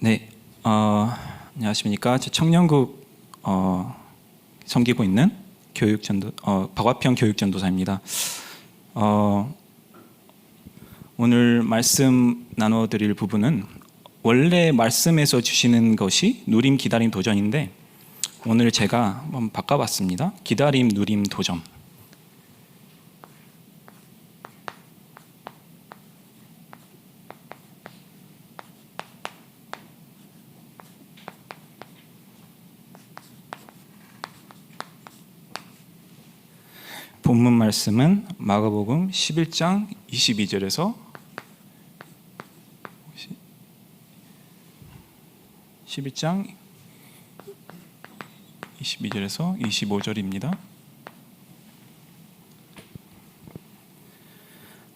네, 안녕하십니까. 저 청년국 섬기고 있는 박화평 교육전도사입니다. 오늘 말씀 나눠드릴 부분은 원래 말씀에서 주시는 것이 누림, 기다림, 도전인데 오늘 제가 한번 바꿔봤습니다. 기다림, 누림, 도전. 본문 말씀은 마가복음 11장 22절에서 25절입니다.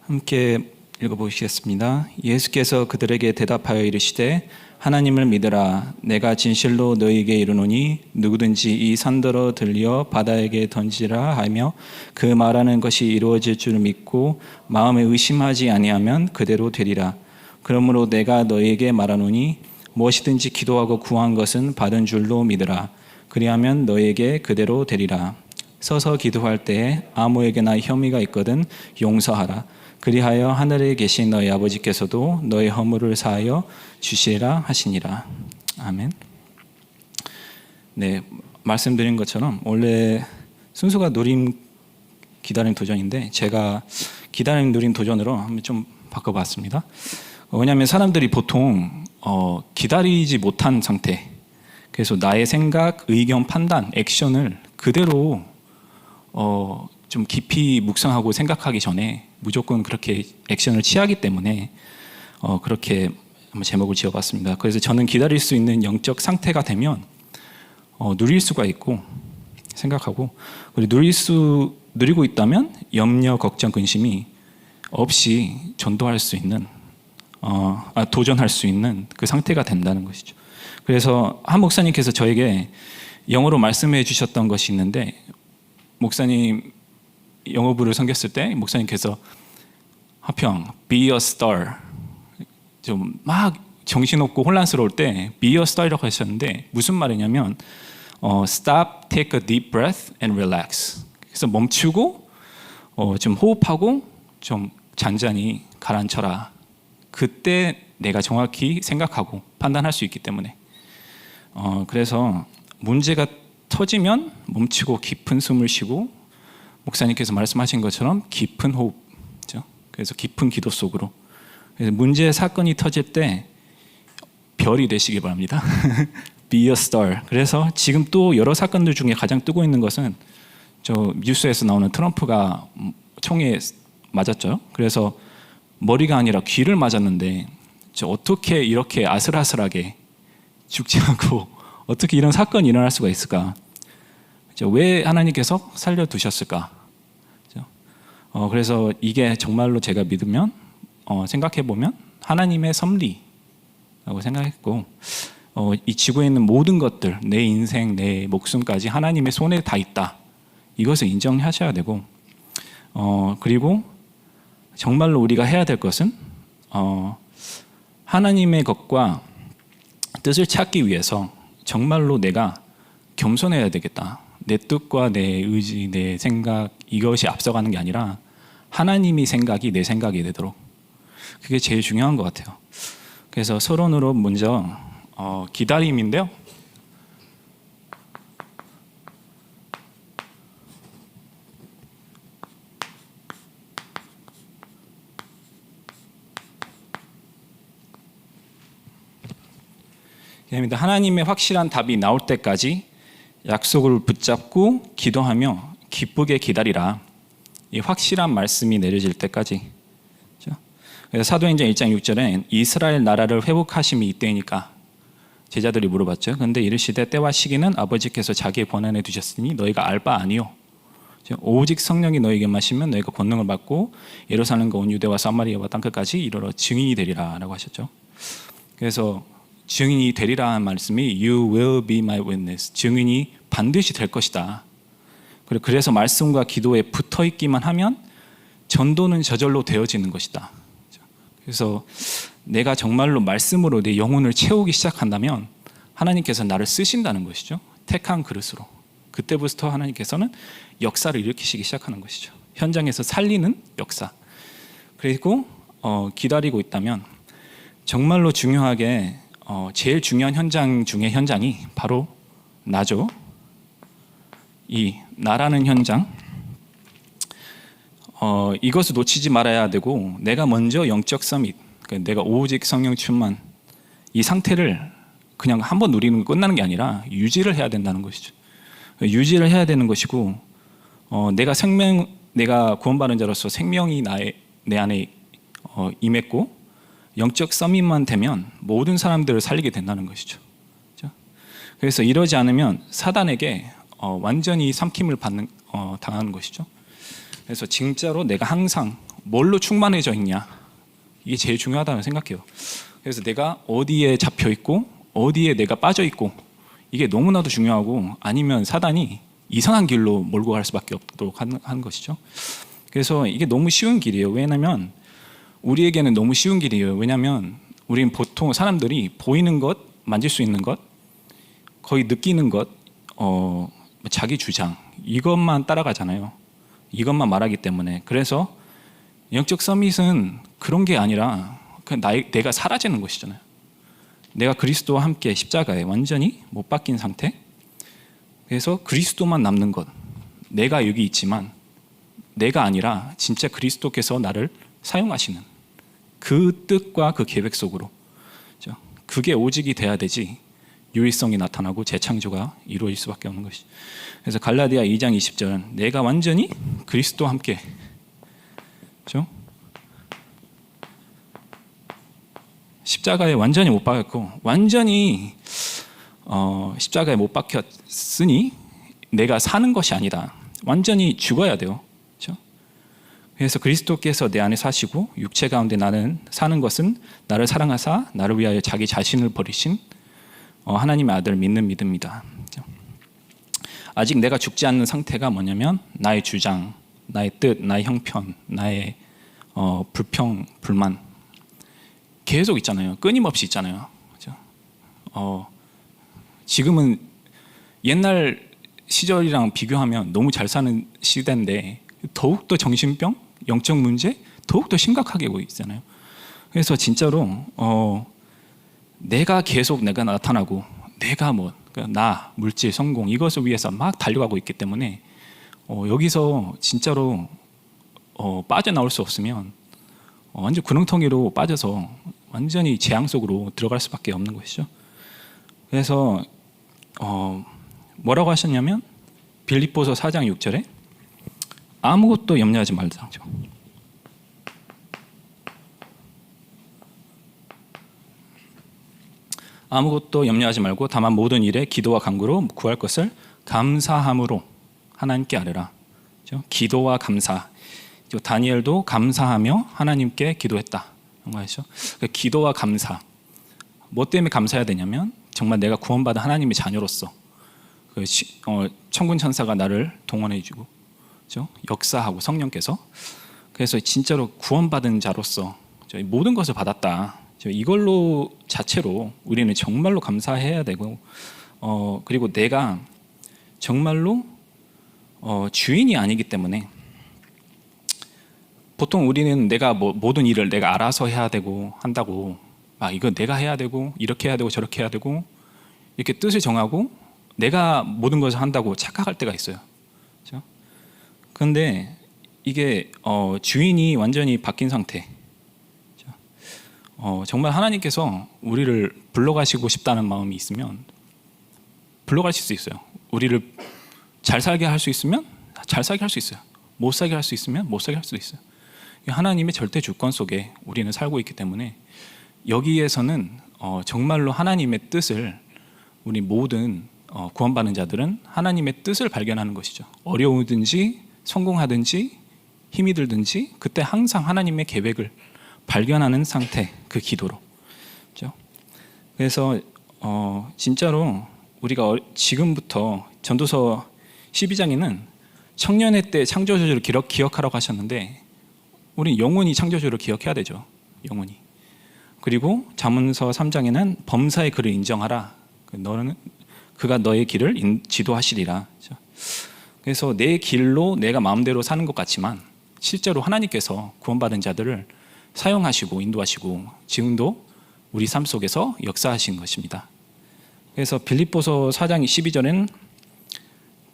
함께 읽어보시겠습니다. 예수께서 그들에게 대답하여 이르시되 하나님을 믿으라. 내가 진실로 너희에게 이르노니 누구든지 이 산더러 들려 바다에게 던지라 하며 그 말하는 것이 이루어질 줄 믿고 마음에 의심하지 아니하면 그대로 되리라. 그러므로 내가 너희에게 말하노니 무엇이든지 기도하고 구한 것은 받은 줄로 믿으라. 그리하면 너희에게 그대로 되리라. 서서 기도할 때에 아무에게나 혐의가 있거든 용서하라. 그리하여 하늘에 계신 너희 아버지께서도 너희 허물을 사하여 주시리라 하시니라. 아멘. 네, 말씀드린 것처럼 원래 순서가 누림, 기다림, 도전인데 제가 기다림, 누림, 도전으로 한번 좀 바꿔봤습니다. 왜냐하면 사람들이 보통 기다리지 못한 상태, 그래서 나의 생각, 의견, 판단, 액션을 그대로 좀 깊이 묵상하고 생각하기 전에 무조건 그렇게 액션을 취하기 때문에 그렇게 한번 제목을 지어봤습니다. 그래서 저는 기다릴 수 있는 영적 상태가 되면 누릴 수가 있고 생각하고, 그리고 누리고 있다면 염려, 걱정, 근심이 없이 전도할 수 있는 도전할 수 있는 그 상태가 된다는 것이죠. 그래서 한 목사님께서 저에게 영어로 말씀해 주셨던 것이 있는데, 목사님 영어부를 섬겼을 때 목사님께서 화평, be a star, 좀 막 정신없고 혼란스러울 때 be a star이라고 하셨는데 무슨 말이냐면 stop, take a deep breath and relax. 그래서 멈추고 좀 호흡하고 좀 잔잔히 가라앉혀라. 그때 내가 정확히 생각하고 판단할 수 있기 때문에 그래서 문제가 터지면 멈추고 깊은 숨을 쉬고 목사님께서 말씀하신 것처럼 깊은 호흡죠. 그래서 깊은 기도 속으로. 그래서 문제 사건이 터질 때 별이 되시기 바랍니다. Be a star. 그래서 지금 또 여러 사건들 중에 가장 뜨고 있는 것은 저 뉴스에서 나오는 트럼프가 총에 맞았죠. 그래서 머리가 아니라 귀를 맞았는데 저 어떻게 이렇게 아슬아슬하게 죽지 않고 어떻게 이런 사건이 일어날 수가 있을까? 왜 하나님께서 살려두셨을까? 그래서 이게 정말로 제가 믿으면 생각해보면 하나님의 섭리라고 생각했고, 이 지구에 있는 모든 것들, 내 인생, 내 목숨까지 하나님의 손에 다 있다. 이것을 인정하셔야 되고, 그리고 정말로 우리가 해야 될 것은 하나님의 것과 뜻을 찾기 위해서 정말로 내가 겸손해야 되겠다. 내 뜻과 내 의지, 내 생각, 이것이 앞서가는 게 아니라 하나님이 생각이 내 생각이 되도록, 그게 제일 중요한 것 같아요. 그래서 서론으로 먼저 기다림인데요. 하나님의 확실한 답이 나올 때까지 약속을 붙잡고 기도하며 기쁘게 기다리라. 이 확실한 말씀이 내려질 때까지. 그래서 사도행전 1장 6절에 이스라엘 나라를 회복하심이 이때이니까 제자들이 물어봤죠. 그런데 이르시되 때와 시기는 아버지께서 자기의 권한에 두셨으니 너희가 알 바 아니요. 오직 성령이 너희에게 마시면 너희가 권능을 받고 예루살렘과 온 유대와 사마리아와 땅끝까지 이르러 증인이 되리라 라고 하셨죠. 그래서 증인이 되리라 는 말씀이 You will be my witness. 증인이 반드시 될 것이다. 그래서 말씀과 기도에 붙어 있기만 하면 전도는 저절로 되어지는 것이다. 그래서 내가 정말로 말씀으로 내 영혼을 채우기 시작한다면 하나님께서 나를 쓰신다는 것이죠. 택한 그릇으로. 그때부터 하나님께서는 역사를 일으키시기 시작하는 것이죠. 현장에서 살리는 역사. 그리고 기다리고 있다면 정말로 중요하게 제일 중요한 현장 중에 현장이 바로 나죠. 이 나라는 현장, 이것을 놓치지 말아야 되고, 내가 먼저 영적 서밋, 그러니까 내가 오직 성령 충만, 이 상태를 그냥 한번 누리는 거 끝나는 게 아니라 유지를 해야 된다는 것이죠. 유지를 해야 되는 것이고, 내가 구원받은 자로서 생명이 내 안에 임했고, 영적 서밋만 되면 모든 사람들을 살리게 된다는 것이죠. 그렇죠? 그래서 이러지 않으면 사단에게 완전히 삼킴을 당하는 것이죠. 그래서 진짜로 내가 항상 뭘로 충만해져 있냐, 이게 제일 중요하다고 생각해요. 그래서 내가 어디에 잡혀 있고 어디에 내가 빠져 있고, 이게 너무나도 중요하고, 아니면 사단이 이상한 길로 몰고 갈 수밖에 없도록 하는 것이죠. 그래서 이게 너무 쉬운 길이에요. 왜냐하면 우리에게는 너무 쉬운 길이에요. 왜냐하면 우리는 보통 사람들이 보이는 것, 만질 수 있는 것, 거의 느끼는 것, 자기 주장, 이것만 따라가잖아요. 이것만 말하기 때문에. 그래서 영적 서밋은 그런 게 아니라 그냥 내가 사라지는 것이잖아요. 내가 그리스도와 함께 십자가에 완전히 못 박힌 상태. 그래서 그리스도만 남는 것. 내가 여기 있지만 내가 아니라 진짜 그리스도께서 나를 사용하시는 그 뜻과 그 계획 속으로, 그게 오직이 돼야 되지 유일성이 나타나고 재창조가 이루어질 수밖에 없는 것이죠. 그래서 갈라디아 2장 20절은 내가 완전히 그리스도와 함께, 그렇죠? 십자가에 완전히 못 박혔고, 완전히 십자가에 못 박혔으니 내가 사는 것이 아니다. 완전히 죽어야 돼요. 그렇죠? 그래서 그리스도께서 내 안에 사시고 육체 가운데 나는 사는 것은 나를 사랑하사 나를 위하여 자기 자신을 버리신 하나님의 아들을 믿는 믿음이다. 아직 내가 죽지 않는 상태가 뭐냐면 나의 주장, 나의 뜻, 나의 형편, 나의 불평, 불만 계속 있잖아요. 끊임없이 있잖아요. 그렇죠? 지금은 옛날 시절이랑 비교하면 너무 잘 사는 시대인데 더욱더 정신병, 영적 문제 더욱더 심각하게 보이고 있잖아요. 그래서 진짜로 내가 계속 내가 나타나고 내가 나, 물질, 성공 이것을 위해서 막 달려가고 있기 때문에 여기서 진짜로 빠져나올 수 없으면 완전 구렁텅이로 빠져서 완전히 재앙 속으로 들어갈 수밖에 없는 것이죠. 그래서 뭐라고 하셨냐면 빌립보서 4장 6절에 아무것도 염려하지 말자죠. 아무것도 염려하지 말고 다만 모든 일에 기도와 간구로 구할 것을 감사함으로 하나님께 아뢰라. 그렇죠? 기도와 감사. 다니엘도 감사하며 하나님께 기도했다. 그렇죠? 기도와 감사. 뭐 때문에 감사해야 되냐면 정말 내가 구원받은 하나님의 자녀로서 천군 천사가 나를 동원해주고, 그렇죠? 역사하고 성령께서, 그래서 진짜로 구원받은 자로서 모든 것을 받았다. 이걸로 자체로 우리는 정말로 감사해야 되고, 그리고 내가 정말로 주인이 아니기 때문에 보통 우리는 내가 모든 일을 내가 알아서 해야 되고 한다고, 이거 내가 해야 되고 이렇게 해야 되고 저렇게 해야 되고 이렇게 뜻을 정하고 내가 모든 것을 한다고 착각할 때가 있어요. 그렇죠? 그런데 이게 주인이 완전히 바뀐 상태. 정말 하나님께서 우리를 불러가시고 싶다는 마음이 있으면 불러가실 수 있어요. 우리를 잘 살게 할 수 있으면 잘 살게 할 수 있어요. 못 살게 할 수 있으면 못 살게 할 수도 있어요. 하나님의 절대 주권 속에 우리는 살고 있기 때문에 여기에서는 정말로 하나님의 뜻을, 우리 모든 구원받는 자들은 하나님의 뜻을 발견하는 것이죠. 어려우든지 성공하든지 힘이 들든지 그때 항상 하나님의 계획을 발견하는 상태, 그 기도로. 그렇죠? 그래서 진짜로 우리가 지금부터 전도서 12장에는 청년의 때 창조주를 기억하라고 하셨는데 우리는 영원히 창조주를 기억해야 되죠. 영원히. 그리고 잠언서 3장에는 범사의 그를 인정하라. 너는 그가 너의 길을 지도하시리라. 그래서 내 길로 내가 마음대로 사는 것 같지만 실제로 하나님께서 구원받은 자들을 사용하시고 인도하시고 지금도 우리 삶 속에서 역사하신 것입니다. 그래서 빌립보서 4장 12절에는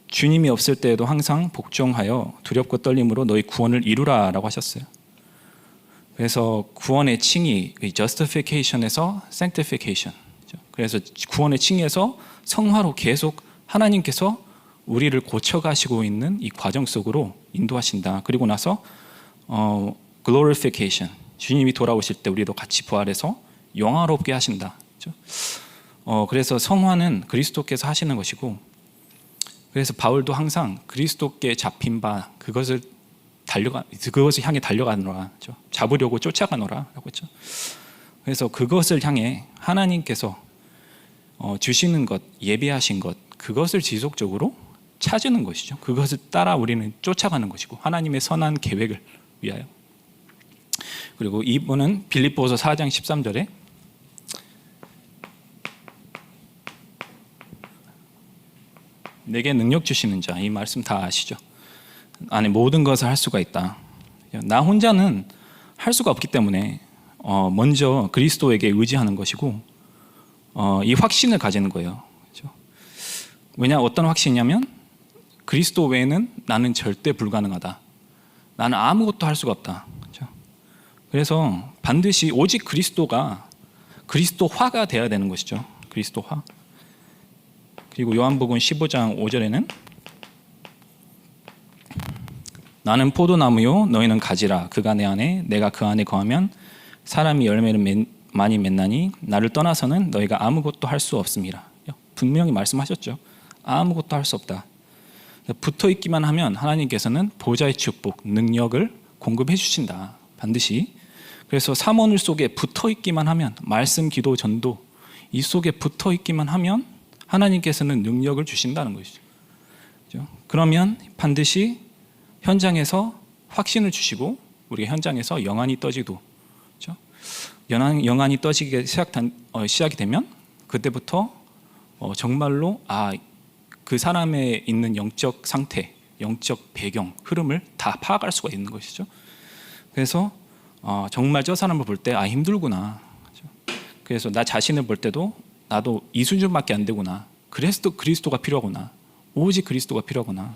주님이 없을 때에도 항상 복종하여 두렵고 떨림으로 너희 구원을 이루라라고 하셨어요. 그래서 구원의 칭의, justification에서 sanctification. 그래서 구원의 칭의에서 성화로 계속 하나님께서 우리를 고쳐가시고 있는 이 과정 속으로 인도하신다. 그리고 나서 glorification, 주님이 돌아오실 때 우리도 같이 부활해서 영화롭게 하신다. 그래서 성화는 그리스도께서 하시는 것이고, 그래서 바울도 항상 그리스도께 잡힌 바 그것을 향해 달려가노라, 잡으려고 쫓아가노라라고 했죠. 그래서 그것을 향해 하나님께서 주시는 것, 예비하신 것, 그것을 지속적으로 찾는 것이죠. 그것을 따라 우리는 쫓아가는 것이고 하나님의 선한 계획을 위하여. 그리고 이분은 빌립보서 4장 13절에 내게 능력 주시는 자, 이 말씀 다 아시죠? 안에 모든 것을 할 수가 있다. 나 혼자는 할 수가 없기 때문에 먼저 그리스도에게 의지하는 것이고 이 확신을 가지는 거예요. 왜냐, 어떤 확신이냐면 그리스도 외에는 나는 절대 불가능하다. 나는 아무것도 할 수가 없다. 그래서 반드시 오직 그리스도화가 되어야 되는 것이죠. 그리스도화. 그리고 요한복음 15장 5절에는 나는 포도나무요 너희는 가지라. 그가 내 안에 내가 그 안에 거하면 사람이 열매를 많이 맺나니 나를 떠나서는 너희가 아무것도 할 수 없음이라. 분명히 말씀하셨죠. 아무것도 할 수 없다. 붙어 있기만 하면 하나님께서는 보좌의 축복, 능력을 공급해 주신다. 반드시. 그래서 사모늘 속에 붙어 있기만 하면, 말씀, 기도, 전도 이 속에 붙어 있기만 하면 하나님께서는 능력을 주신다는 것이죠. 그러면 반드시 현장에서 확신을 주시고 우리가 현장에서 영안이 떠지도, 영안이 떠지기 시작이 되면 그때부터 정말로 그 사람의 있는 영적 상태, 영적 배경, 흐름을 다 파악할 수가 있는 것이죠. 그래서 정말 저 사람을 볼 때 힘들구나. 그래서 나 자신을 볼 때도 나도 이 수준밖에 안 되구나. 그래서 그리스도가 필요하구나. 오직 그리스도가 필요하구나.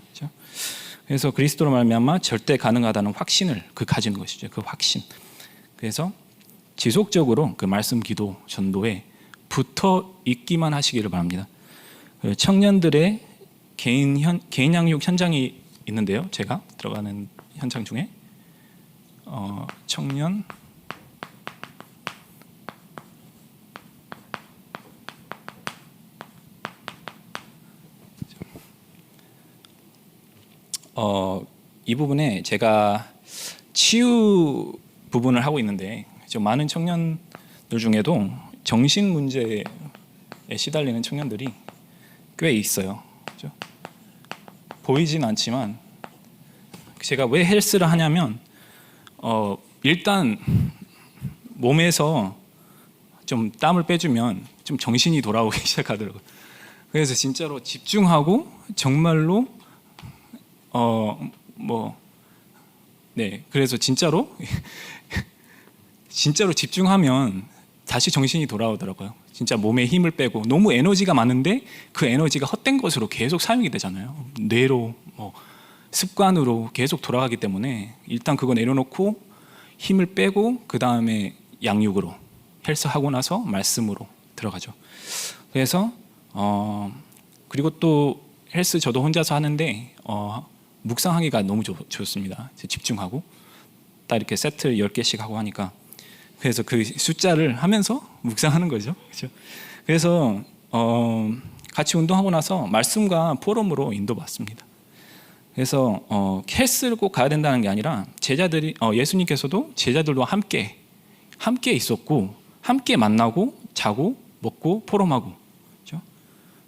그래서 그리스도로 말미암아 절대 가능하다는 확신을 가지는 것이죠. 그 확신. 그래서 지속적으로 그 말씀, 기도, 전도에 붙어 있기만 하시기를 바랍니다. 청년들의 개인 양육 현장이 있는데요. 제가 들어가는 현장 중에 청년 이 부분에 제가 치유 부분을 하고 있는데 많은 청년들 중에도 정신 문제에 시달리는 청년들이 꽤 있어요. 그렇죠? 보이진 않지만 제가 왜 헬스를 하냐면 일단 몸에서 좀 땀을 빼주면 좀 정신이 돌아오기 시작하더라고요. 그래서 진짜로 집중하고 정말로 그래서 진짜로 집중하면 다시 정신이 돌아오더라고요. 진짜 몸에 힘을 빼고 너무 에너지가 많은데 그 에너지가 헛된 것으로 계속 사용이 되잖아요. 뇌로 습관으로 계속 돌아가기 때문에 일단 그거 내려놓고 힘을 빼고 그 다음에 양육으로 헬스하고 나서 말씀으로 들어가죠. 그래서 그리고 또 헬스 저도 혼자서 하는데 묵상하기가 너무 좋습니다. 집중하고 딱 이렇게 세트 10개씩 하고 하니까 그래서 그 숫자를 하면서 묵상하는 거죠. 그렇죠? 그래서 같이 운동하고 나서 말씀과 포럼으로 인도받습니다. 그래서 헬스를 꼭 가야 된다는 게 아니라 제자들이 예수님께서도 제자들과 함께 있었고 함께 만나고 자고 먹고 포럼하고, 그렇죠?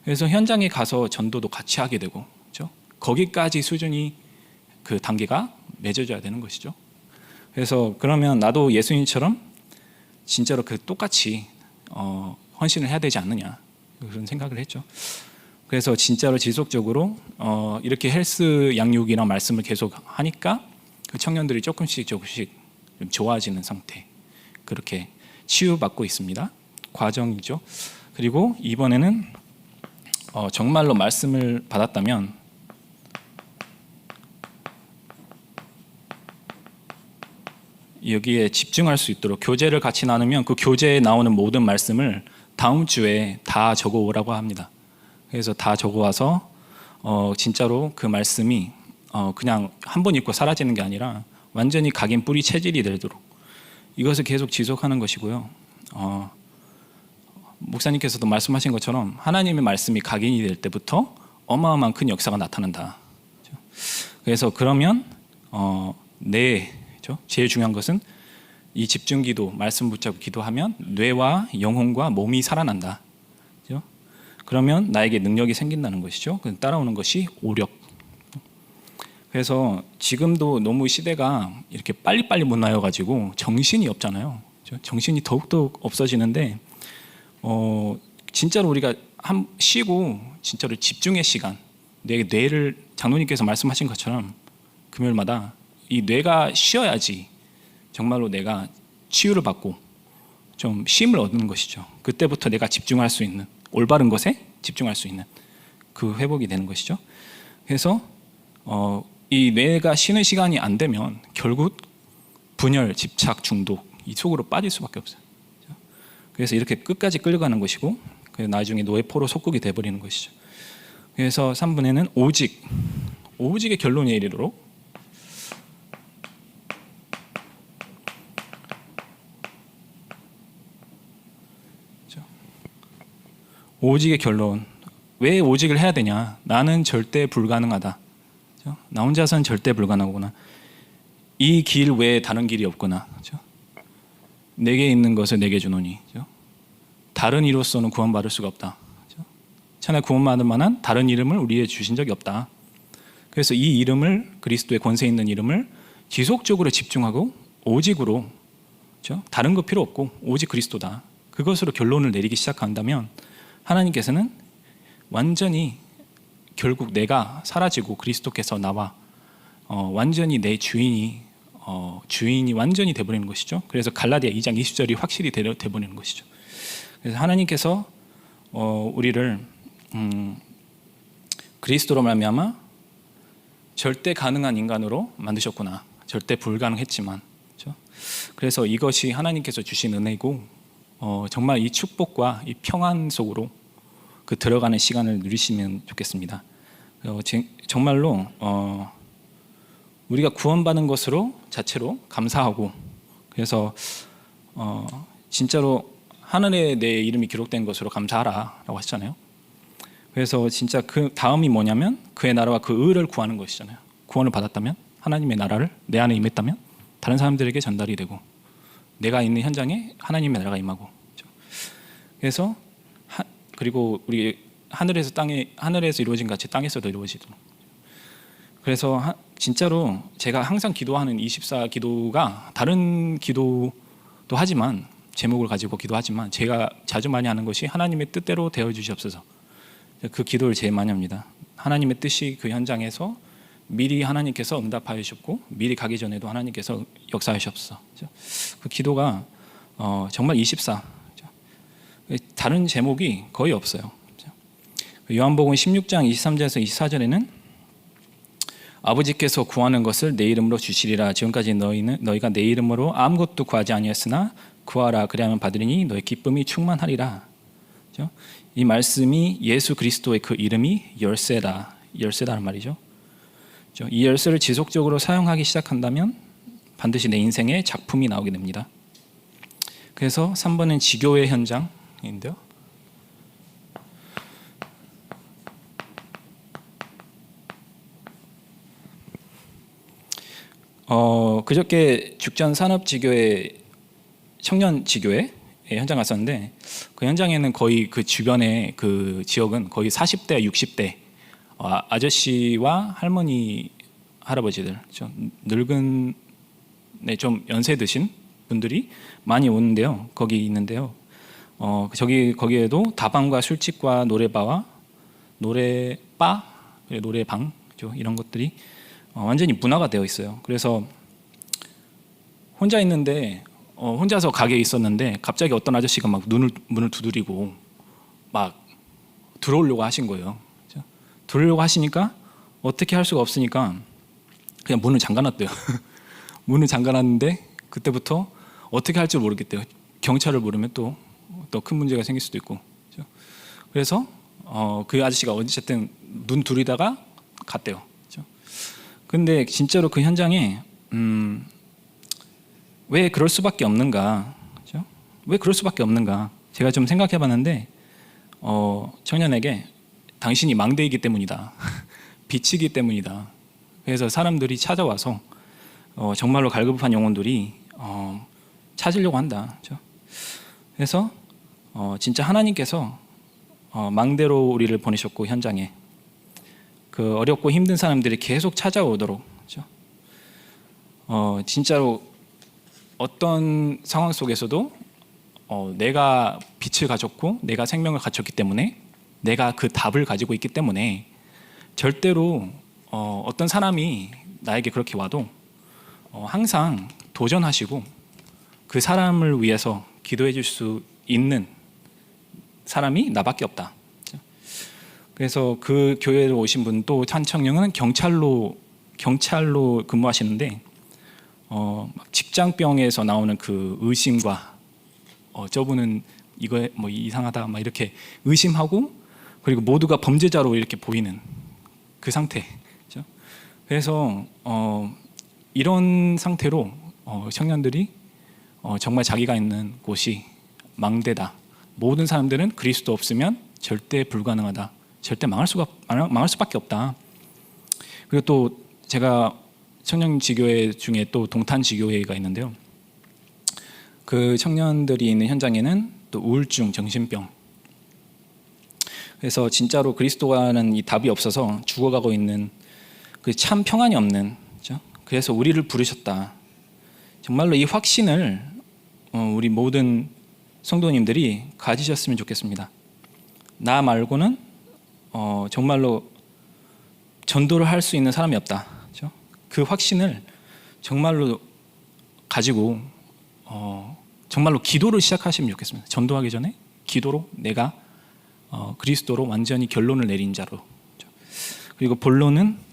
그래서 현장에 가서 전도도 같이 하게 되고, 그렇죠? 거기까지 수준이 그 단계가 맺어져야 되는 것이죠. 그래서 그러면 나도 예수님처럼 진짜로 그 똑같이 헌신을 해야 되지 않느냐 그런 생각을 했죠. 그래서 진짜로 지속적으로 이렇게 헬스 양육이랑 말씀을 계속 하니까 그 청년들이 조금씩 좀 좋아지는 상태, 그렇게 치유받고 있습니다. 과정이죠. 그리고 이번에는 정말로 말씀을 받았다면 여기에 집중할 수 있도록 교제를 같이 나누면 그 교재에 나오는 모든 말씀을 다음 주에 다 적어오라고 합니다. 그래서 다 적어와서 진짜로 그 말씀이 그냥 한 번 읽고 사라지는 게 아니라 완전히 각인 뿌리 체질이 되도록 이것을 계속 지속하는 것이고요. 목사님께서도 말씀하신 것처럼 하나님의 말씀이 각인이 될 때부터 어마어마한 큰 역사가 나타난다. 그래서 그러면 제일 중요한 것은 이 집중기도, 말씀 붙잡고 기도하면 뇌와 영혼과 몸이 살아난다. 그러면 나에게 능력이 생긴다는 것이죠. 따라오는 것이 오력. 그래서 지금도 너무 시대가 이렇게 빨리빨리 못 나여가지고 정신이 없잖아요. 정신이 더욱더 없어지는데 진짜로 우리가 쉬고 진짜로 집중의 시간, 내 뇌를 장로님께서 말씀하신 것처럼 금요일마다 이 뇌가 쉬어야지 정말로 내가 치유를 받고 좀 쉼을 얻는 것이죠. 그때부터 내가 집중할 수 있는, 올바른 것에 집중할 수 있는 그 회복이 되는 것이죠. 그래서 이 뇌가 쉬는 시간이 안 되면 결국 분열, 집착, 중독 이 속으로 빠질 수밖에 없어요. 그래서 이렇게 끝까지 끌려가는 것이고 나중에 노예포로 속국이 돼버리는 것이죠. 그래서 3분에는 오직의 결론에 이르도록 오직의 결론. 왜 오직을 해야 되냐? 나는 절대 불가능하다. 나 혼자서는 절대 불가능하구나. 이 길 외에 다른 길이 없구나. 내게 있는 것을 내게 주노니 다른 이로서는 구원받을 수가 없다. 차라리 구원받을 만한 다른 이름을 우리에게 주신 적이 없다. 그래서 이 이름을, 그리스도의 권세 있는 이름을 지속적으로 집중하고 오직으로, 다른 거 필요 없고 오직 그리스도다. 그것으로 결론을 내리기 시작한다면 하나님께서는 완전히 결국 내가 사라지고 그리스도께서 나와 완전히 내 주인이 완전히 되어버리는 것이죠. 그래서 갈라디아 2장 20절이 확실히 되어버리는 것이죠. 그래서 하나님께서 우리를 그리스도로 말미암아 절대 가능한 인간으로 만드셨구나. 절대 불가능했지만, 그렇죠? 그래서 이것이 하나님께서 주신 은혜고 정말 이 축복과 이 평안 속으로 그 들어가는 시간을 누리시면 좋겠습니다. 정말로 우리가 구원받은 것으로 자체로 감사하고, 그래서 진짜로 하늘에 내 이름이 기록된 것으로 감사하라라고 하셨잖아요. 그래서 진짜 그 다음이 뭐냐면 그의 나라와 그 의를 구하는 것이잖아요. 구원을 받았다면 하나님의 나라를 내 안에 임했다면 다른 사람들에게 전달이 되고 내가 있는 현장에 하나님의 나라가 임하고. 그래서 그리고 우리 하늘에서 이루어진 같이 땅에서도 이루어지도록. 그래서 진짜로 제가 항상 기도하는 24 기도가 다른 기도도 하지만 제목을 가지고 기도하지만 제가 자주 많이 하는 것이 하나님의 뜻대로 되어 주시옵소서. 그 기도를 제일 많이 합니다. 하나님의 뜻이 그 현장에서 미리 하나님께서 응답하여 주셨고 미리 가기 전에도 하나님께서 역사하셨어. 그 기도가 정말 24. 다른 제목이 거의 없어요. 요한복음 16장 23절에서 24절에는 아버지께서 구하는 것을 내 이름으로 주시리라. 지금까지 너희가 내 이름으로 아무것도 구하지 아니했으나 구하라 그리하면 받으리니 너희 기쁨이 충만하리라. 이 말씀이 예수 그리스도의 그 이름이 열쇠다는 말이죠. 이 열쇠를 지속적으로 사용하기 시작한다면 반드시 내 인생에 작품이 나오게 됩니다. 그래서 3번은 지교회 현장인데요. 그저께 죽전산업지교회 청년지교회 현장 갔었는데 그 현장에는 거의 그 주변의 그 지역은 거의 40대, 60대 아저씨와 할머니, 할아버지들, 좀 늙은, 좀 연세 드신 분들이 많이 오는데요. 거기 있는데요. 거기에도 다방과 술집과 노래바와 노래바, 노래방 이런 것들이 완전히 문화가 되어 있어요. 그래서 혼자 있는데 혼자서 가게에 있었는데 갑자기 어떤 아저씨가 막 문을 두드리고 막 들어오려고 하신 거예요. 들어오려고 하시니까 어떻게 할 수가 없으니까 그냥 문을 잠가놨대요. 문을 잠가놨는데 그때부터 어떻게 할지 모르겠대요. 경찰을 부르면 또 큰 문제가 생길 수도 있고. 그래서 그 아저씨가 어쨌든 눈 두리다가 갔대요. 근데 진짜로 그 현장에 왜 그럴 수밖에 없는가? 왜 그럴 수밖에 없는가? 제가 좀 생각해봤는데 청년에게 당신이 망대이기 때문이다. 빛이기 때문이다. 그래서 사람들이 찾아와서 정말로 갈급한 영혼들이 찾으려고 한다. 그래서 진짜 하나님께서 망대로 우리를 보내셨고 현장에 그 어렵고 힘든 사람들이 계속 찾아오도록 진짜로 어떤 상황 속에서도 내가 빛을 가졌고 내가 생명을 갖췄기 때문에 내가 그 답을 가지고 있기 때문에 절대로 어떤 사람이 나에게 그렇게 와도 항상 도전하시고 그 사람을 위해서 기도해 줄 수 있는 사람이 나밖에 없다. 그래서 그 교회로 오신 분 또 한 청년은 경찰로 근무하시는데 직장병에서 나오는 그 의심과 저분은 이거 뭐 이상하다 막 이렇게 의심하고 그리고 모두가 범죄자로 이렇게 보이는 그 상태. 그래서 이런 상태로 청년들이 정말 자기가 있는 곳이 망대다. 모든 사람들은 그리스도 없으면 절대 불가능하다. 절대 망할 수밖에 없다. 그리고 또 제가 청년 지교회 중에 또 동탄 지교회가 있는데요. 그 청년들이 있는 현장에는 또 우울증, 정신병. 그래서 진짜로 그리스도와는 이 답이 없어서 죽어가고 있는 그 참 평안이 없는. 그래서 우리를 부르셨다. 정말로 이 확신을 우리 모든 성도님들이 가지셨으면 좋겠습니다. 나 말고는 정말로 전도를 할 수 있는 사람이 없다. 그 확신을 정말로 가지고 정말로 기도를 시작하시면 좋겠습니다. 전도하기 전에 기도로 내가 그리스도로 완전히 결론을 내린 자로. 그리고 본론은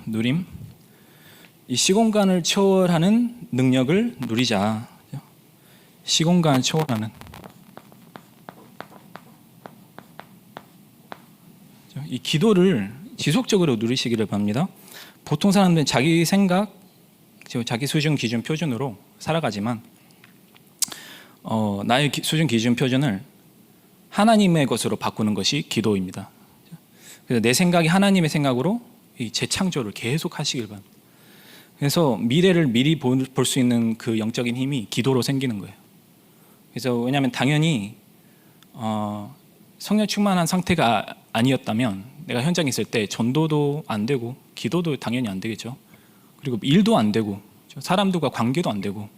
누림. 이 시공간을 초월하는 능력을 누리자. 시공간을 초월하는. 이 기도를 지속적으로 누리시기를 바랍니다. 보통 사람들은 자기 생각, 자기 수준, 기준, 표준으로 살아가지만 나의 수준, 기준, 표준을 하나님의 것으로 바꾸는 것이 기도입니다. 그래서 내 생각이 하나님의 생각으로 이 재창조를 계속 하시길 바랍니다. 그래서 미래를 미리 볼 수 있는 그 영적인 힘이 기도로 생기는 거예요. 그래서 왜냐하면 당연히 성령 충만한 상태가 아니었다면 내가 현장에 있을 때 전도도 안 되고 기도도 당연히 안 되겠죠. 그리고 일도 안 되고 사람들과 관계도 안 되고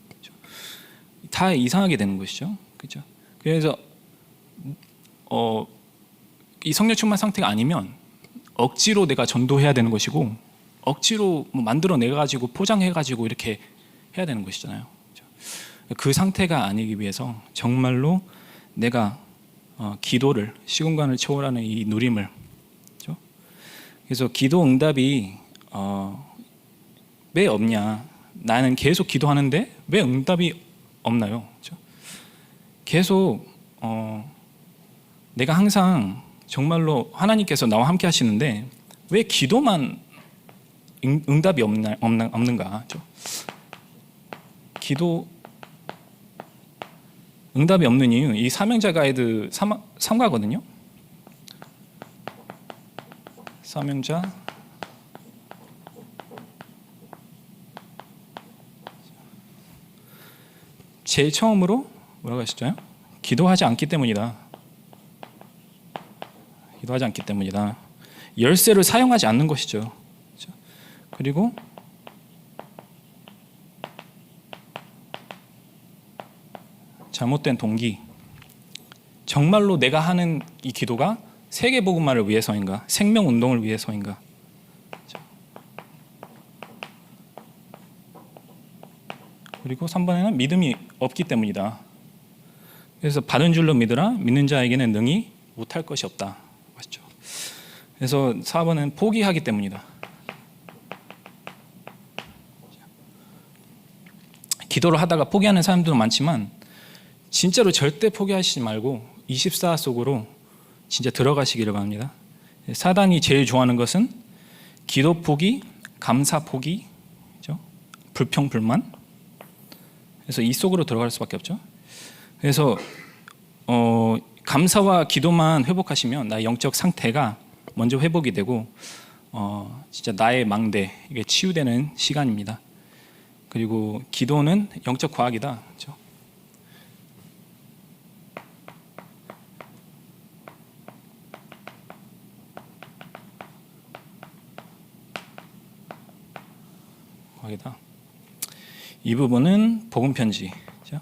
다 이상하게 되는 것이죠. 그렇죠? 그래서 이 성령 충만 상태가 아니면 억지로 내가 전도해야 되는 것이고 억지로 만들어 내 가지고 포장해 가지고 이렇게 해야 되는 것이잖아요. 그 상태가 아니기 위해서 정말로 내가 기도를 시공간을 초월하는 이 누림을. 그래서 기도 응답이 왜 없냐? 나는 계속 기도하는데 왜 응답이 없나요? 계속 내가 항상 정말로 하나님께서 나와 함께 하시는데 왜 기도만 응답이 없는가? 기도 응답이 없는 이유, 이 사명자 가이드 3과거든요. 사명자 제일 처음으로 뭐라고 하셨죠? 기도하지 않기 때문이다. 기도하지 않기 때문이다. 열쇠를 사용하지 않는 것이죠. 그렇죠? 그리고 잘못된 동기. 정말로 내가 하는 이 기도가 세계복음화를 위해서인가? 생명운동을 위해서인가? 그리고 3번에는 믿음이 없기 때문이다. 그래서 받은 줄로 믿으라. 믿는 자에게는 능히 못할 것이 없다. 맞죠? 그래서 4번은 포기하기 때문이다. 기도를 하다가 포기하는 사람들도 많지만 진짜로 절대 포기하시지 말고 24 속으로 진짜 들어가시기를 바랍니다. 사단이 제일 좋아하는 것은 기도 포기, 감사 포기, 그렇죠? 불평, 불만. 그래서 이 속으로 들어갈 수밖에 없죠. 그래서 감사와 기도만 회복하시면 나의 영적 상태가 먼저 회복이 되고 진짜 나의 망대, 이게 치유되는 시간입니다. 그리고 기도는 영적 과학이다. 그렇죠? 과학이다. 이 부분은 복음 편지. 그렇죠?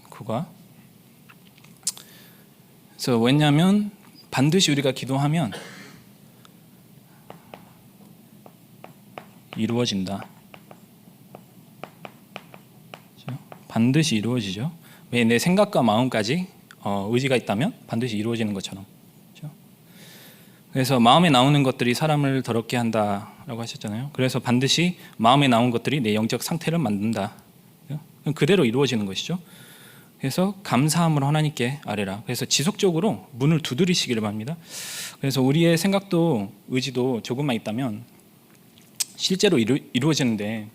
그가. 그래서 왜냐하면 반드시 우리가 기도하면 이루어진다. 그렇죠? 반드시 이루어지죠. 왜 내 생각과 마음까지 의지가 있다면 반드시 이루어지는 것처럼. 그렇죠? 그래서 마음에 나오는 것들이 사람을 더럽게 한다라고 하셨잖아요. 그래서 반드시 마음에 나온 것들이 내 영적 상태를 만든다. 그렇죠? 그대로 이루어지는 것이죠. 그래서 감사함으로 하나님께 아뢰라. 그래서 지속적으로 문을 두드리시기를 바랍니다. 그래서 우리의 생각도 의지도 조금만 있다면 실제로 이루어지는데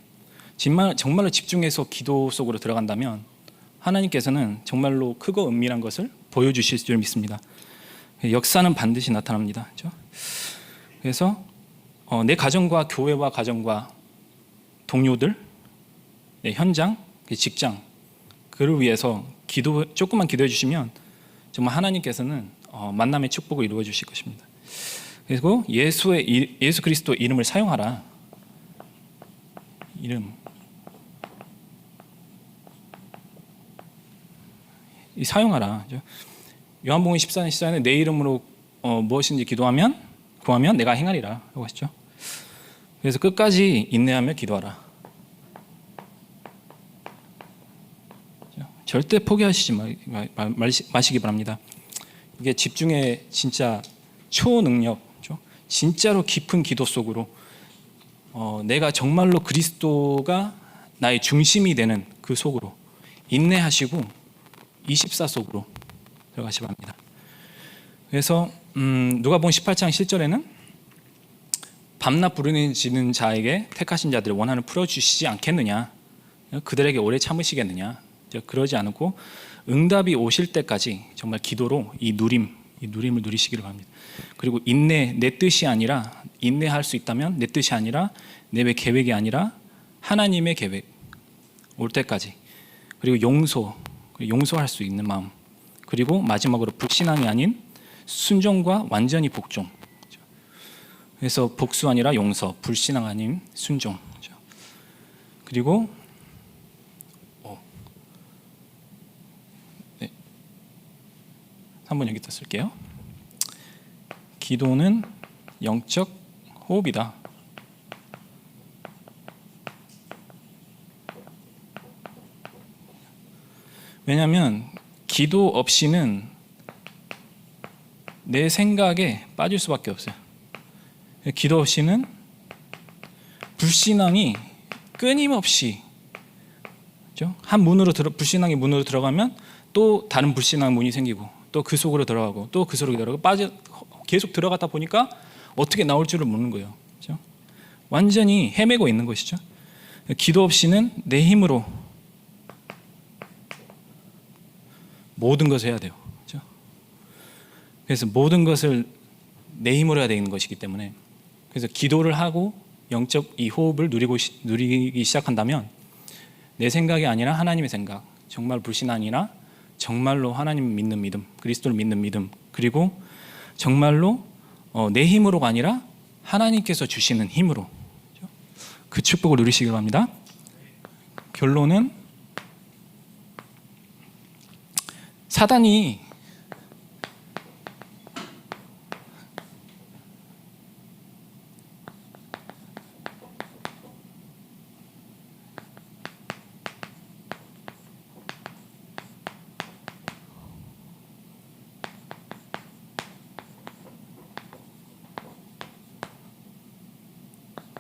정말로 집중해서 기도 속으로 들어간다면 하나님께서는 정말로 크고 은밀한 것을 보여주실 줄 믿습니다. 역사는 반드시 나타납니다. 그렇죠? 그래서 내 가정과 교회와 가정과 동료들, 내 현장, 직장, 그를 위해서 조금만 기도해 주시면 정말 하나님께서는 만남의 축복을 이루어 주실 것입니다. 그리고 예수 그리스도 이름을 사용하라. 이름. 사용하라. 요한복음 14장 14절에 내 이름으로 무엇인지 구하면 내가 행하리라 라고 하시죠. 그래서 끝까지 인내하며 기도하라. 절대 포기하시지 마시기 바랍니다. 이게 집중의 진짜 초능력, 진짜로 깊은 기도 속으로 내가 정말로 그리스도가 나의 중심이 되는 그 속으로 인내하시고 24 속으로 들어가시 바랍니다. 그래서 누가복음 18장 7절에는 밤낮 부르짖는 자에게 택하신 자들을 원한을 풀어주시지 않겠느냐, 그들에게 오래 참으시겠느냐. 그러지 않고 응답이 오실 때까지 정말 기도로 이 누림을 누리시기를 바랍니다. 그리고 내 뜻이 아니라, 인내할 수 있다면 내 뜻이 아니라, 내 계획이 아니라 하나님의 계획 올 때까지. 그리고 용서할 수 있는 마음. 그리고 마지막으로 불신앙이 아닌 순종과 완전히 복종. 그래서 복수 아니라 용서, 불신앙 아닌 순종. 그리고 한번 여기다 쓸게요. 기도는 영적 호흡이다. 왜냐하면 기도 없이는 내 생각에 빠질 수밖에 없어요. 기도 없이는 불신앙이 끊임없이, 그렇죠? 불신앙의 문으로 들어가면 또 다른 불신앙 문이 생기고, 또 그 속으로 들어가고, 또 그 속으로 들어가고, 계속 들어가다 보니까 어떻게 나올 줄을 모르는 거예요. 그렇죠? 완전히 헤매고 있는 것이죠. 기도 없이는 내 힘으로 모든 것을 해야 돼요. 그렇죠? 그래서 모든 것을 내 힘으로 해야 되는 것이기 때문에, 그래서 기도를 하고 영적 이 호흡을 누리기 시작한다면 내 생각이 아니라 하나님의 생각, 정말 불신 아니라 정말로 하나님 믿는 믿음, 그리스도를 믿는 믿음, 그리고 정말로 내 힘으로가 아니라 하나님께서 주시는 힘으로 그 축복을 누리시길 바랍니다. 결론은 사단이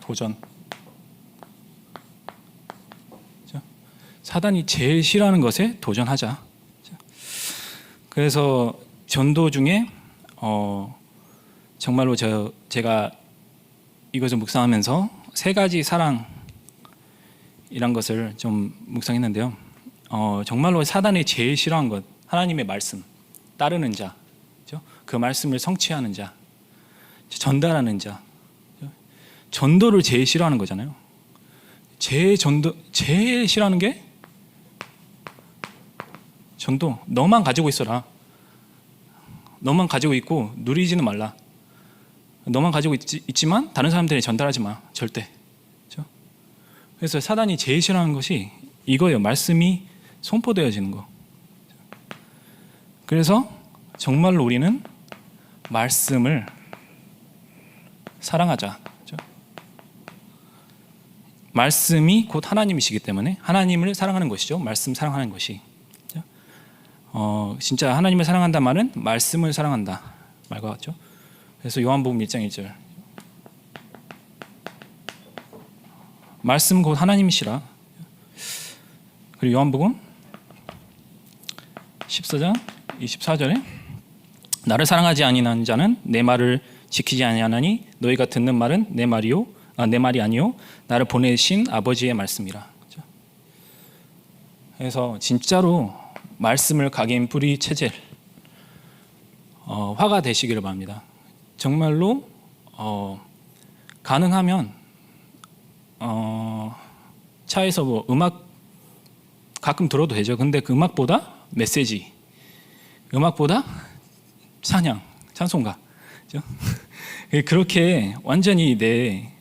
도전. 사단이 제일 싫어하는 것에 도전하자. 그래서 전도 중에 정말로 제가 이것을 묵상하면서 세 가지 사랑이란 것을 좀 묵상했는데요. 정말로 사단이 제일 싫어하는 것, 하나님의 말씀 따르는 자, 그 말씀을 성취하는 자, 전달하는 자. 전도를 제일 싫어하는 거잖아요. 제일 싫어하는 게 전도. 너만 가지고 있어라. 너만 가지고 있고 누리지는 말라. 너만 가지고 있지만 다른 사람들에게 전달하지 마. 절대. 그렇죠? 그래서 사단이 제일 싫어하는 것이 이거예요. 말씀이 선포되어지는 거. 그래서 정말로 우리는 말씀을 사랑하자. 말씀이 곧 하나님이시기 때문에 하나님을 사랑하는 것이죠. 말씀 사랑하는 것이. 진짜 하나님을 사랑한다 말은 말씀을 사랑한다 말과 같죠. 그래서 요한복음 1장 1절 말씀 곧 하나님이시라. 그리고 요한복음 14장 24절에 나를 사랑하지 아니하는 자는 내 말을 지키지 아니하나니 너희가 듣는 말은 내 말이 아니요 나를 보내신 아버지의 말씀이라. 그래서 진짜로 말씀을 각인 뿌리 체질 화가 되시기를 바랍니다. 정말로 가능하면 차에서 뭐 음악 가끔 들어도 되죠. 근데 그 음악보다 메시지, 음악보다 찬양, 찬송가, 그렇죠? 그렇게 완전히 내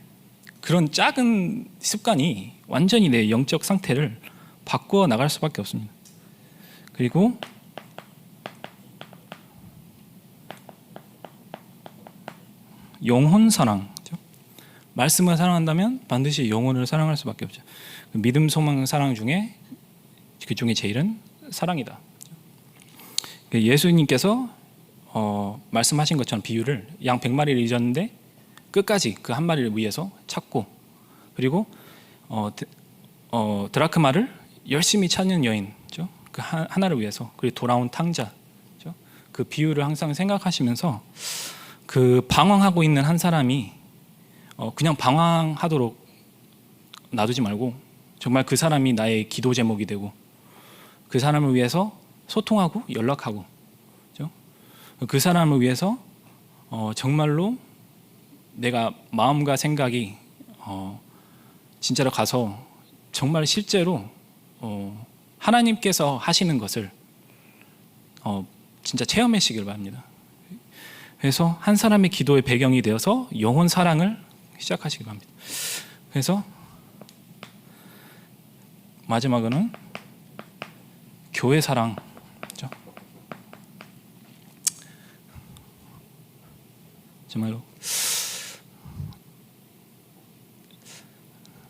그런 작은 습관이 완전히 내 영적 상태를 바꾸어 나갈 수밖에 없습니다. 그리고 영혼 사랑, 그렇죠? 말씀을 사랑한다면 반드시 영혼을 사랑할 수밖에 없죠. 믿음, 소망, 사랑 중에 그 중에 제일은 사랑이다. 예수님께서 말씀하신 것처럼 비유를 양 100마리를 잊었는데 끝까지 그 한 마리를 위해서 찾고, 그리고 드라크마를 열심히 찾는 여인, 그렇죠? 그 하나를 위해서, 그리고 돌아온 탕자, 그렇죠? 그 비유를 항상 생각하시면서 그 방황하고 있는 한 사람이 그냥 방황하도록 놔두지 말고 정말 그 사람이 나의 기도 제목이 되고 그 사람을 위해서 소통하고 연락하고, 그렇죠? 그 사람을 위해서 정말로 내가 마음과 생각이 진짜로 가서 정말 실제로 하나님께서 하시는 것을 진짜 체험하시길 바랍니다. 그래서 한 사람의 기도의 배경이 되어서 영혼 사랑을 시작하시기 바랍니다. 그래서 마지막으로는 교회 사랑, 그렇죠? 정말로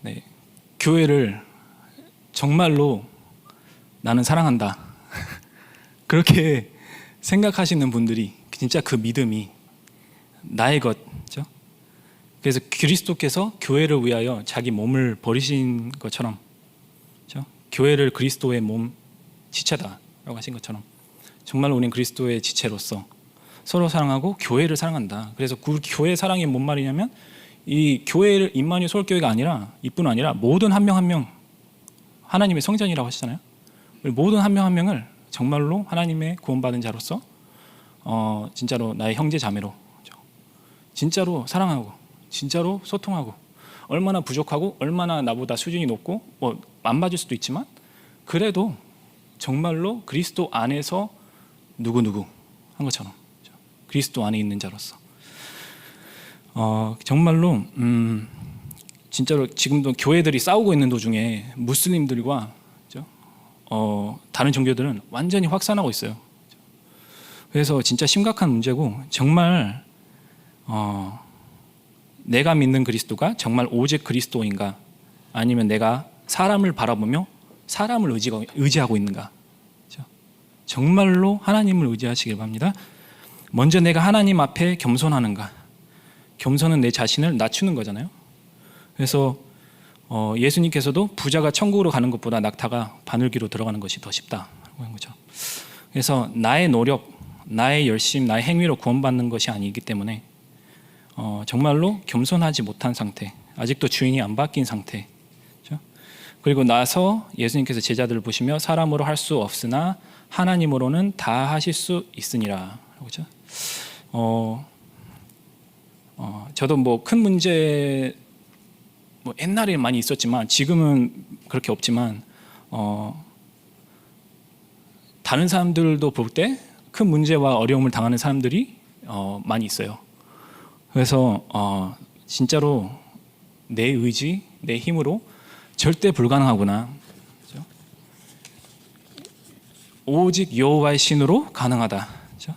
네, 교회를 정말로 나는 사랑한다 그렇게 생각하시는 분들이 진짜 그 믿음이 나의 것죠. 그래서 그리스도께서 교회를 위하여 자기 몸을 버리신 것처럼, 그렇죠? 교회를 그리스도의 몸 지체다라고 하신 것처럼 정말로 우리는 그리스도의 지체로서 서로 사랑하고 교회를 사랑한다. 그래서 그 교회 사랑이 뭔 말이냐면 이 교회를 임마누엘 서울교회가 아니라 이뿐 아니라 모든 한 명 한 명 하나님의 성전이라고 하시잖아요. 모든 한 명 한 명을 정말로 하나님의 구원받은 자로서 진짜로 나의 형제 자매로, 그렇죠? 진짜로 사랑하고 진짜로 소통하고 얼마나 부족하고 얼마나 나보다 수준이 높고 뭐 안 맞을 수도 있지만 그래도 정말로 그리스도 안에서 누구누구 한 것처럼 그리스도 안에 있는 자로서 정말로 진짜로 지금도 교회들이 싸우고 있는 도중에 무슬림들과 다른 종교들은 완전히 확산하고 있어요. 그래서 진짜 심각한 문제고 정말 내가 믿는 그리스도가 정말 오직 그리스도인가 아니면 내가 사람을 바라보며 사람을 의지하고 있는가 정말로 하나님을 의지하시길 바랍니다. 먼저 내가 하나님 앞에 겸손하는가. 겸손은 내 자신을 낮추는 거잖아요. 그래서 예수님께서도 부자가 천국으로 가는 것보다 낙타가 바늘귀로 들어가는 것이 더 쉽다고 한 거죠. 그래서 나의 노력, 나의 열심, 나의 행위로 구원받는 것이 아니기 때문에 정말로 겸손하지 못한 상태, 아직도 주인이 안 바뀐 상태. 그렇죠? 그리고 나서 예수님께서 제자들을 보시며 사람으로 할 수 없으나 하나님으로는 다 하실 수 있으니라. 그렇죠? 저도 뭐 큰 문제 뭐 옛날에 많이 있었지만 지금은 그렇게 없지만 다른 사람들도 볼 때 큰 문제와 어려움을 당하는 사람들이 많이 있어요. 그래서 진짜로 내 의지, 내 힘으로 절대 불가능하구나. 그렇죠? 오직 여호와의 신으로 가능하다. 그렇죠?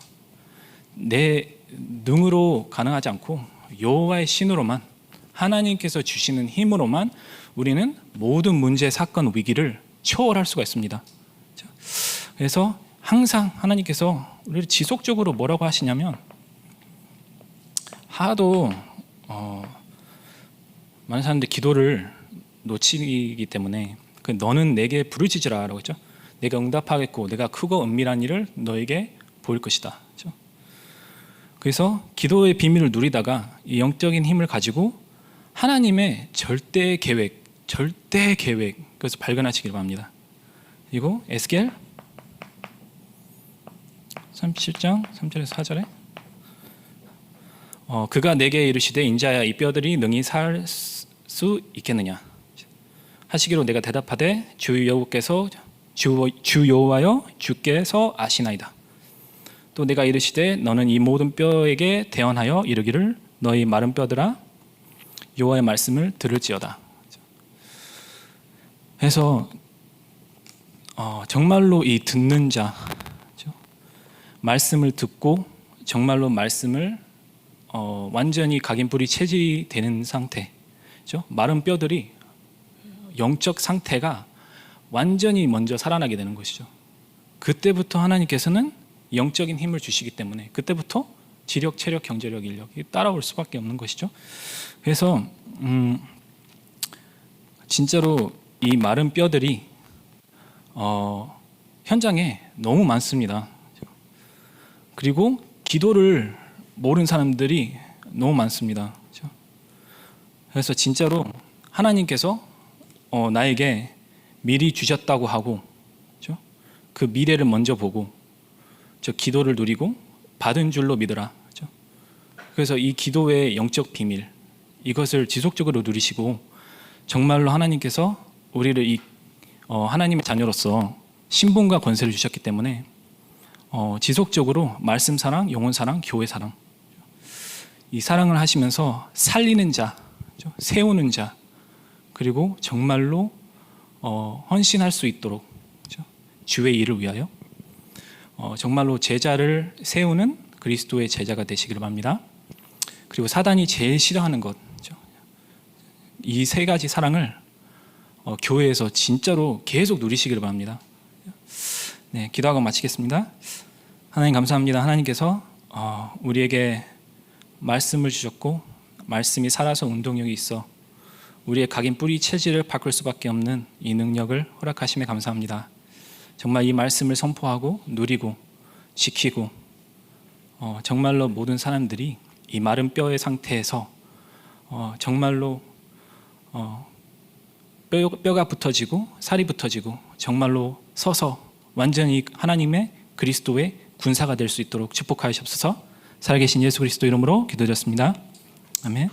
내 능으로 가능하지 않고 여호와의 신으로만 하나님께서 주시는 힘으로만 우리는 모든 문제, 사건, 위기를 초월할 수가 있습니다. 그렇죠? 그래서 항상 하나님께서 우리를 지속적으로 뭐라고 하시냐면 하도 많은 사람들이 기도를 놓치기 때문에 너는 내게 부르짖으라라고 했죠. 내가 응답하겠고 내가 크고 은밀한 일을 너에게 보일 것이다. 그렇죠? 그래서 기도의 비밀을 누리다가 이 영적인 힘을 가지고 하나님의 절대 계획, 그것을 발견하시길 바랍니다. 그리고 에스겔 37장 3절에서 4절에 그가 내게 이르시되 인자야 이 뼈들이 능히 살 수 있겠느냐 하시기로 내가 대답하되 주 여호와여 주께서 아시나이다. 또 내가 이르시되 너는 이 모든 뼈에게 대언하여 이르기를 너희 마른 뼈들아 여호와의 말씀을 들을지어다. 그래서 정말로 이 듣는 자, 말씀을 듣고 정말로 말씀을 완전히 각인뿌리 체질이 되는 상태, 마른 뼈들이 영적 상태가 완전히 먼저 살아나게 되는 것이죠. 그때부터 하나님께서는 영적인 힘을 주시기 때문에 그때부터 지력, 체력, 경제력, 인력이 따라올 수밖에 없는 것이죠. 그래서 진짜로 이 마른 뼈들이 현장에 너무 많습니다. 그리고 기도를 모르는 사람들이 너무 많습니다. 그래서 진짜로 하나님께서 나에게 미리 주셨다고 하고 그 미래를 먼저 보고 저 기도를 누리고 받은 줄로 믿으라. 그래서 이 기도의 영적 비밀 이것을 지속적으로 누리시고 정말로 하나님께서 우리를 하나님의 자녀로서 신분과 권세를 주셨기 때문에 지속적으로 말씀 사랑, 영혼 사랑, 교회 사랑 이 사랑을 하시면서 살리는 자, 세우는 자 그리고 정말로 헌신할 수 있도록 주의 일을 위하여 정말로 제자를 세우는 그리스도의 제자가 되시기를 바랍니다. 그리고 사단이 제일 싫어하는 것, 이 세 가지 사랑을 교회에서 진짜로 계속 누리시기를 바랍니다. 네, 기도하고 마치겠습니다. 하나님 감사합니다. 하나님께서 우리에게 말씀을 주셨고 말씀이 살아서 운동력이 있어 우리의 각인 뿌리 체질을 바꿀 수밖에 없는 이 능력을 허락하심에 감사합니다. 정말 이 말씀을 선포하고 누리고 지키고 정말로 모든 사람들이 이 마른 뼈의 상태에서 정말로 뼈가 붙어지고 살이 붙어지고 정말로 서서 완전히 하나님의 그리스도의 군사가 될 수 있도록 축복하시옵소서. 살아계신 예수 그리스도 이름으로 기도드렸습니다. 아멘.